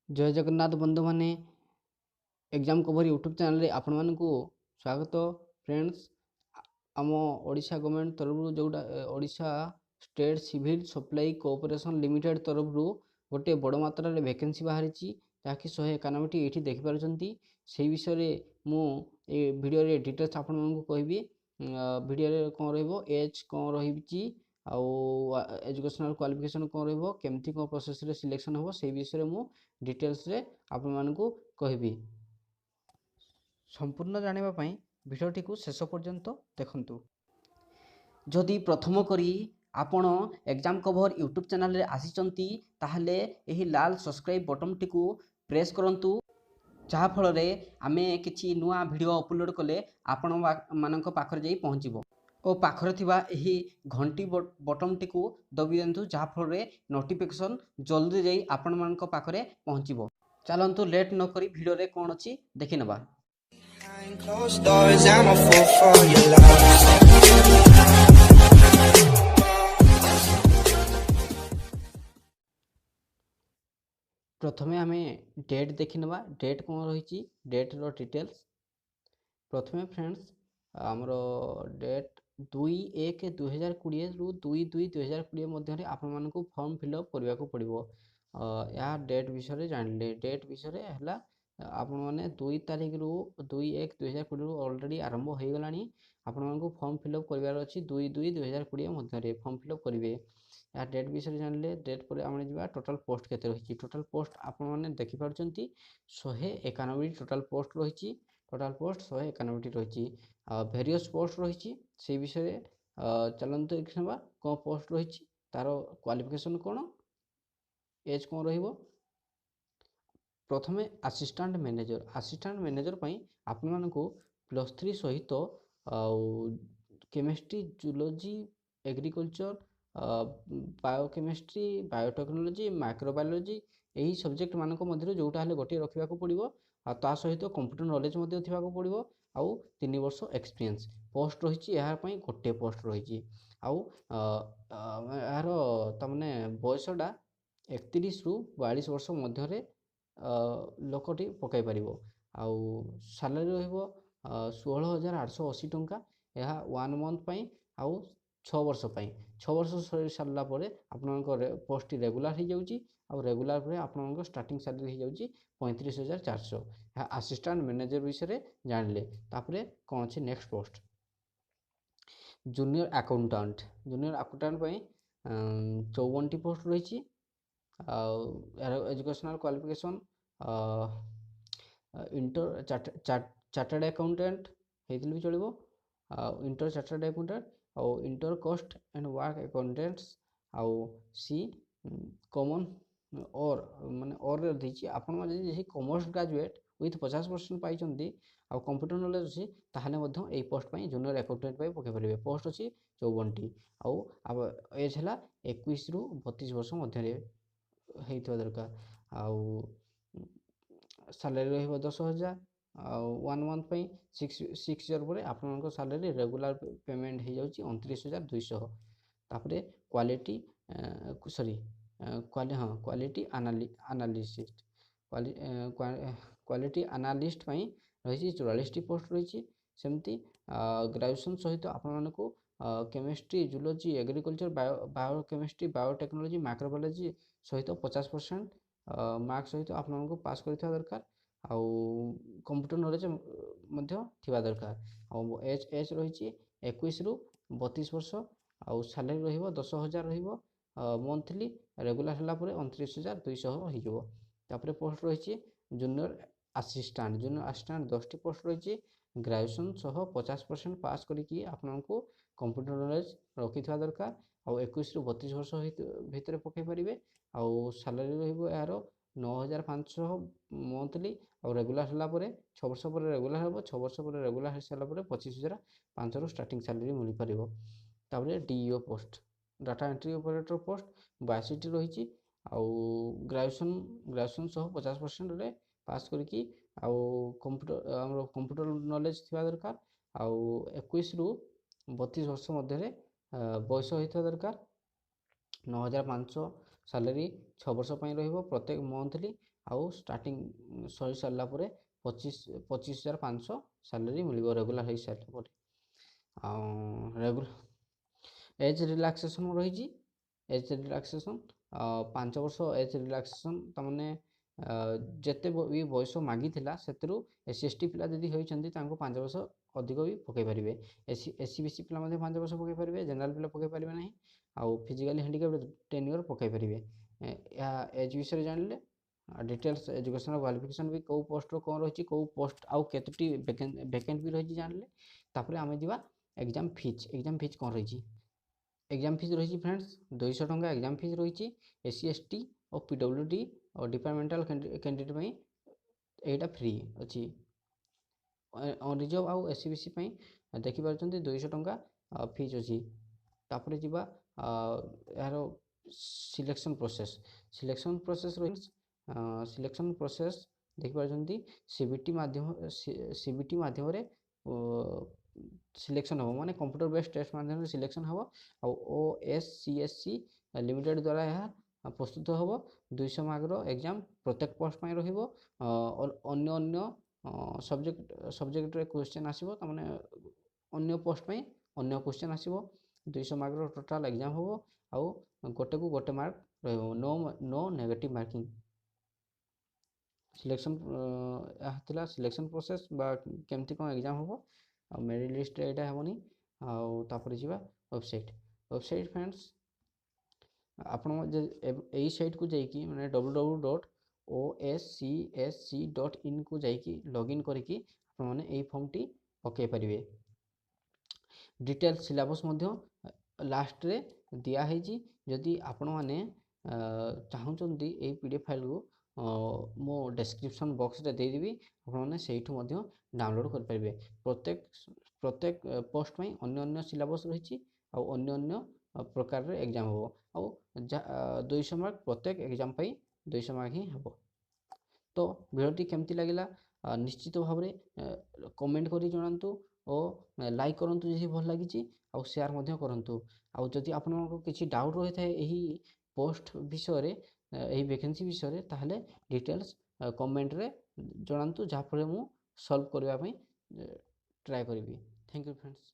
जय जगन्नाथ बंधु माने एग्जाम कवर यूट्यूब चैनल रे आपण मानकु स्वागत फ्रेंड्स। आम ओडिशा गवर्नमेंट तरफ जोटा Odisha state civil supply cooperation limited तरफ गोटे बड़ मात्रा रे वैकेंसी बाहरी जहाँकि 191टी ये देखिपार से विषय में मु वीडियो रे डिटेल्स आपण मानकु कहबी। वीडियो रे कौन रहिबो एज कौन रही एजुकेशनल क्वालिफिकेशन कौन रहिबो केमती कौन प्रोसेस रे सिलेक्शन हो से विषय मु डिटेल्स रे आपण मानकु कहबी। संपूर्ण जानिबा पई वीडियोटी को शेष पर्यंत देखंतु। जदि प्रथम करी आपण एग्जाम कवर यूट्यूब चैनल रे आसीचंती ताहले एही लाल सब्सक्राइब बटन टी को प्रेस करंतु, जहा फल रे आमे किछि नुआ वीडियो अपलोड कले आपण मानक पाखर जाई पहुंचीबो ओ पाखर थिबा एही घंटी बटन टी को दबी देंतु, जहा फल रे नोटिफिकेशन जल्दी जाई आपण मानक पाखरे पहुंचीबो। चलंतु लेट न करी वीडियो रे कोन अछि देखि नबा। Closed doors, I'm a fool for your love. प्रथमे आमे डेट देखि नबा। डेट कोन रहिछि डेट रो डिटेल्स प्रथमे फ्रेंड्स आमर डेट 2/1/2020 रु 2/2/2020 मध्य आपण मानकु फॉर्म फिलअप करबा को पड़िबो। या डेट विषय जानले डेट विषय है आपण मैंने 2 तारिख रु 2/1/2020 रु ऑलरेडी आरंभ हो गलानी। आपण मानकु फॉर्म फिलअप करबार अछि 2/2/2020 मध्य फॉर्म फिलअप करिवे। या डेट विषय जानले डेट पर आम जा टोटाल पोस्ट केते रही। टोटाल पोस्ट आपण मैंने देखि पारछंती 191 टोटाल पोस्ट रही। टोटाल पोस्ट 191 रही। भेरियस पोस्ट रही से विषय चलते देखा कौन पोस्ट रही तार क्वालिफिकेशन कौन एज कौन रहिबो। प्रथमे असिस्टेंट मैनेजर पई आपण मानकु +3 सहित chemistry zoology agriculture biochemistry biotechnology microbiology यही सब्जेक्ट मानक मध्य जोटा हेले गोटे रखा पड़ो। ता सहित कंप्यूटर नॉलेज मध्य थिबा को पड़ो। आउ 3 वर्ष एक्सपीरियंस पोस्ट रही। यार पई गोटे पोस्ट रही। आउ यार तमने बयसटा 31 रु 42 वर्ष मध्य लोकटी पकाई पारिबो। आउ सैलरी रहिबो 16,880 टंका। यह 1 मंथ पई आउ 6 वर्ष पई 6 वर्ष सरी सारला परे आपनकर पोस्ट रेगुलर हो जाउची। आउ रेगुलर परे आपनकर स्टार्टिंग सैलरी हो जाउची 35,400। यह असिस्टेंट मैनेजर विषय जानले। तापरे कोन अछि नेक्स्ट पोस्ट जूनियर अकाउंटेंट पई 54 टी पोस्ट रही। Educational qualification inter chartered accountant हेतिल भी चलिबो। इंटर चार्टर्ड अकाउंटेंट और inter cost and work accountants आउ सी कॉमन और माने और देछि। आपण माने जे कॉमर्स ग्रेजुएट विथ 50% पाइचंती आउ कंप्यूटर नॉलेज अछि ताहाले मध्य एई पोस्ट पई जूनियर अकाउंटेंट पई पके परिबे। पोस्ट अछि 54 टी आउ एज हला 21 रु 32 वर्ष मध्य हेइथवा दरकार। आउ सैलरी रहिबो 10,000 आउ 1 मंथ पई 6 ईयर पर आपन सैलरी रेगुलर पेमेंट हो जाउची 29,200। तापरे क्वालिटी एनालिस्ट पई रही 44 टी पोस्ट रही। सेमती ग्रेजुएशन सहित आपण मानकु chemistry zoology agriculture biochemistry biotechnology microbiology सहित 50% मार्क सहित आपन पास करथिबा दरकार। आउ कंप्यूटर नॉलेज मध्य थिबा दरकार। आउ एज रही 21 रु 32 वर्ष। आउ सैलरी रहिबो 10,000 रहिबो मंथली रेगुलर हला परे 29,200 होइजो। तापरे पोस्ट रही जूनियर असिस्टेंट 10 टी पोस्ट रही। ग्रेजुएशन सह 50% पास करिकी आपनको कंप्यूटर नॉलेज रखिथिबा दरकार। आउ 21 रु 32 वर्ष भितर पके परिबे। आउ सैलरी रहिबो यार 9,500 मंथली और रेगुलर हला परे 6 वर्ष पर रेगुलर हबो। 6 वर्ष पर रेगुलर हो साला परे 25,500 स्टार्टिंग सैलरी मिल परिबो। तापरे DEO post data entry operator post 82 T रही। आउ ग्रेजुएशन सह 50% रे पास करिकी आउ कंप्यूटर नॉलेज थिबा दरकार। आउ 21 रु 32 वर्ष मध्य बयस होइथा दरकार। 9,500 ସାଲାରୀ 6 ବର୍ଷ ପାଇଁ ରହିବ ପ୍ରତ୍ୟେକ ମନ୍ଥଲି, ଆଉ ଷ୍ଟାର୍ଟିଂ ସରି ସାରିଲା ପରେ 25,500 ସାଲାରୀ ମିଳିବ ରେଗୁଲାର ହେଇସାରିଲା ପରେ। ଆଉ ଏଜ୍ ରିଲାକ୍ସେସନ୍ ରହିଛି। ଏଜ୍ ରିଲାକ୍ସେସନ୍ 5 ବର୍ଷ ଏଜ୍ ରିଲାକ୍ସେସନ୍, ତାମାନେ ଯେତେ ବି ବୟସ ମାଗିଥିଲା ସେଥିରୁ SC/ST ପିଲା ଯଦି ହୋଇଛନ୍ତି ତାଙ୍କୁ 5 ବର୍ଷ ଅଧିକ ବି ପକାଇ ପାରିବେ। SC/BC ପିଲା ମଧ୍ୟ 5 ବର୍ଷ ପକାଇ ପାରିବେ, ଜେନେରାଲ ପିଲା ପକାଇ ପାରିବେ ନାହିଁ। ଆଉ ଫିଜିକାଲି ହ୍ୟାଣ୍ଡିକ୍ୟାପ୍ଡ 10 ଇୟର୍ ପକାଇ ପାରିବେ। ଏହା ଏଜ୍ ବିଷୟରେ ଜାଣିଲେ। ଡିଟେଲ୍ସ ଏଜୁକେସନ୍ କ୍ୱାଲିଫିକେସନ୍ ବି କେଉଁ ପୋଷ୍ଟର କ'ଣ ରହିଛି, କେଉଁ ପୋଷ୍ଟ ଆଉ କେତୋଟି ଭେକେଣ୍ଟ ବି ରହିଛି ଜାଣିଲେ। ତାପରେ ଆମେ ଯିବା ଏକ୍ଜାମ୍ ଫିଜ୍। ଏକ୍ଜାମ୍ ଫିଜ୍ କ'ଣ ରହିଛି? ଏକ୍ଜାମ୍ ଫିଜ୍ ରହିଛି ଫ୍ରେଣ୍ଡସ୍ 200 ଟଙ୍କା ଏକ୍ଜାମ୍ ଫିଜ୍ ରହିଛି। SC/ST ଓ PWD ଓ ଡିପାର୍ଟମେଣ୍ଟାଲ କ୍ୟାଣ୍ଡିଡେଟ୍ ପାଇଁ ଏଇଟା ଫ୍ରି ଅଛି। ଅନରିଜର୍ଭ ଆଉ SC/BC ପାଇଁ ଦେଖିପାରୁଛନ୍ତି 200 ଟଙ୍କା ଫିଜ୍ ଅଛି। ତାପରେ ଯିବା ଏହାର ସିଲେକ୍ସନ୍ ପ୍ରୋସେସ୍। ସିଲେକ୍ସନ୍ ପ୍ରୋସେସ୍ ରହିଛି। ସିଲେକ୍ସନ୍ ପ୍ରୋସେସ୍ ଦେଖିପାରୁଛନ୍ତି CBT ମାଧ୍ୟମରେ ସିଲେକ୍ସନ୍ ହେବ, ମାନେ କମ୍ପ୍ୟୁଟର ବେସ୍ଡ ଟେଷ୍ଟ ମାଧ୍ୟମରେ ସିଲେକ୍ସନ୍ ହେବ। ଆଉ OSCSC ଲିମିଟେଡ୍ ଦ୍ୱାରା ଏହା ପ୍ରସ୍ତୁତ ହେବ। 200 ମାର୍କର ଏକ୍ଜାମ୍ ପ୍ରତ୍ୟେକ ପୋଷ୍ଟ ପାଇଁ ରହିବ। ଅନ୍ୟ ସବଜେକ୍ଟରେ କ୍ୱେଶ୍ଚନ୍ ଆସିବ, ତାମାନେ ଅନ୍ୟ ପୋଷ୍ଟ ପାଇଁ ଅନ୍ୟ କ୍ୱେଶ୍ଚନ୍ ଆସିବ। 200 ମାର୍କର ଟୋଟାଲ୍ ଏକ୍ଜାମ୍ ହେବ, ଆଉ ଗୋଟେକୁ ଗୋଟେ ମାର୍କ ରହିବ। No negative marking. ସିଲେକ୍ସନ୍ ଏହା ଥିଲା ସିଲେକ୍ସନ୍ ପ୍ରୋସେସ୍ ବା କେମିତି କ'ଣ ଏକ୍ଜାମ୍ ହେବ। ଆଉ ମେରିଟ୍ ଲିଷ୍ଟରେ ଏଇଟା ହେବନି। ଆଉ ତାପରେ ଯିବା ୱେବସାଇଟ୍। ଫ୍ରେଣ୍ଡସ୍, ଆପଣ ଏଇ ସାଇଟ୍କୁ ଯାଇକି ମାନେ www.oscsc.in କୁ ଯାଇକି ଲଗ୍ଇନ୍ କରିକି ଆପଣମାନେ ଏଇ ଫର୍ମଟି ପକାଇ ପାରିବେ। ଡିଟେଲ୍ସ ସିଲାବସ୍ ମଧ୍ୟ ଲାଷ୍ଟରେ ଦିଆହେଇଛି। ଯଦି ଆପଣମାନେ ଚାହୁଁଛନ୍ତି ଏଇ PDF ଫାଇଲ୍କୁ ମୁଁ ଡେସ୍କ୍ରିପସନ୍ ବକ୍ସରେ ଦେଇଦେବି, ଆପଣମାନେ ସେଇଠୁ ମଧ୍ୟ ଡାଉନଲୋଡ଼୍ କରିପାରିବେ। ପ୍ରତ୍ୟେକ ପୋଷ୍ଟ ପାଇଁ ଅନ୍ୟ ସିଲାବସ୍ ରହିଛି, ଆଉ ଅନ୍ୟ ପ୍ରକାରର ଏକ୍ଜାମ୍ ହେବ। ଆଉ 200 ମାର୍କ ପ୍ରତ୍ୟେକ ଏକ୍ଜାମ୍ ପାଇଁ 200 ମାର୍କ ହିଁ ହେବ। ତ ଭିଡ଼ିଓଟି କେମିତି ଲାଗିଲା ନିଶ୍ଚିତ ଭାବରେ କମେଣ୍ଟ କରି ଜଣାନ୍ତୁ, ଓ ଲାଇକ୍ କରନ୍ତୁ ଯଦି ଭଲ ଲାଗିଛି, ଆଉ ସେୟାର ମଧ୍ୟ କରନ୍ତୁ। ଆଉ ଯଦି ଆପଣଙ୍କୁ କିଛି ଡାଉଟ୍ ରହିଥାଏ ଏହି ପୋଷ୍ଟ ବିଷୟରେ, ଏହି ଭେକେନ୍ସି ବିଷୟରେ, ତାହେଲେ ଡିଟେଲ୍ସ କମେଣ୍ଟରେ ଜଣାନ୍ତୁ, ଯାହାଫଳରେ ମୁଁ ସଲ୍ଭ କରିବା ପାଇଁ ଟ୍ରାଏ କରିବି। Thank you friends.